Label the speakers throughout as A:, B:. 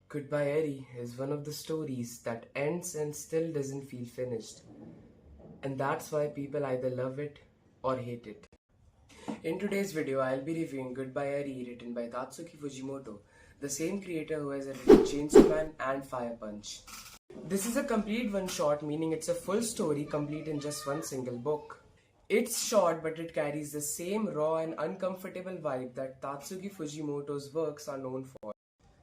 A: Goodbye Eri is one of the stories that ends and still doesn't feel finished. And that's why people either love it or hate it. In today's video, I'll be reviewing Goodbye Eri written by Tatsuki Fujimoto, the same creator who has written Chainsaw Man and Fire Punch. This is a complete one-shot, meaning it's a full story complete in just one single book. It's short, but it carries the same raw and uncomfortable vibe that Tatsuki Fujimoto's works are known for.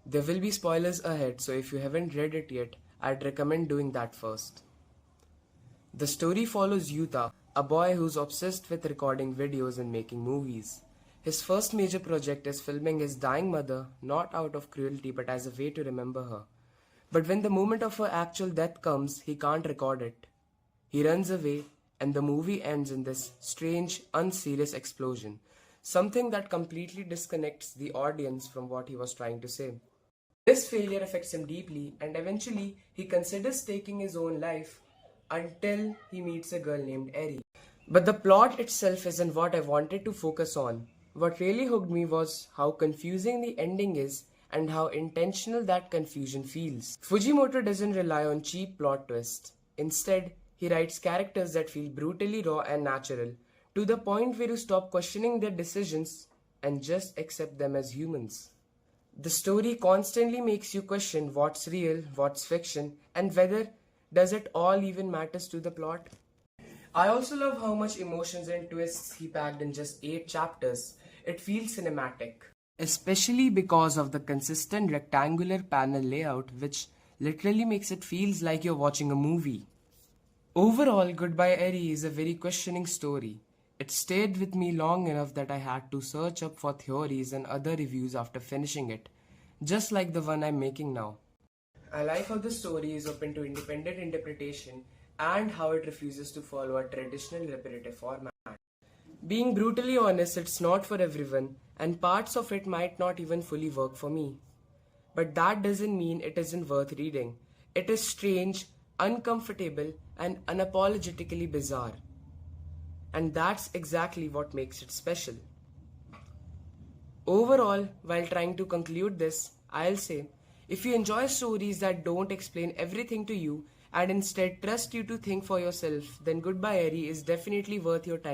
A: There will be spoilers ahead, so if you haven't read it yet, I'd recommend doing that first. The story follows Yuta, a boy who's obsessed with recording videos and making movies. His first major project is filming his dying mother, not out of cruelty but as a way to remember her. But when the moment of her actual death comes, he can't record it. He runs away, and the movie ends in this strange, unserious explosion, something that completely disconnects the audience from what he was trying to say. This failure affects him deeply, and eventually he considers taking his own life until he meets a girl named Eri. But the plot itself isn't what I wanted to focus on. What really hooked me was how confusing the ending is and how intentional that confusion feels. Fujimoto doesn't rely on cheap plot twists. Instead, he writes characters that feel brutally raw and natural, to the point where you stop questioning their decisions and just accept them as humans. The story constantly makes you question what's real, what's fiction, and whether does it all even matters to the plot. I also love how much emotions and twists he packed in just 8 chapters. It feels cinematic. Especially because of the consistent rectangular panel layout, which literally makes it feels like you're watching a movie. Overall, Goodbye Eri is a very questioning story. It stayed with me long enough that I had to search up for theories and other reviews after finishing it, just like the one I'm making now. I like how the story is open to independent interpretation and how it refuses to follow a traditional repetitive format. Being brutally honest, it's not for everyone, and parts of it might not even fully work for me. But that doesn't mean it isn't worth reading. It is strange, uncomfortable, and unapologetically bizarre. And that's exactly what makes it special. Overall, while trying to conclude this, I'll say, if you enjoy stories that don't explain everything to you and instead trust you to think for yourself, then Goodbye Eri is definitely worth your time.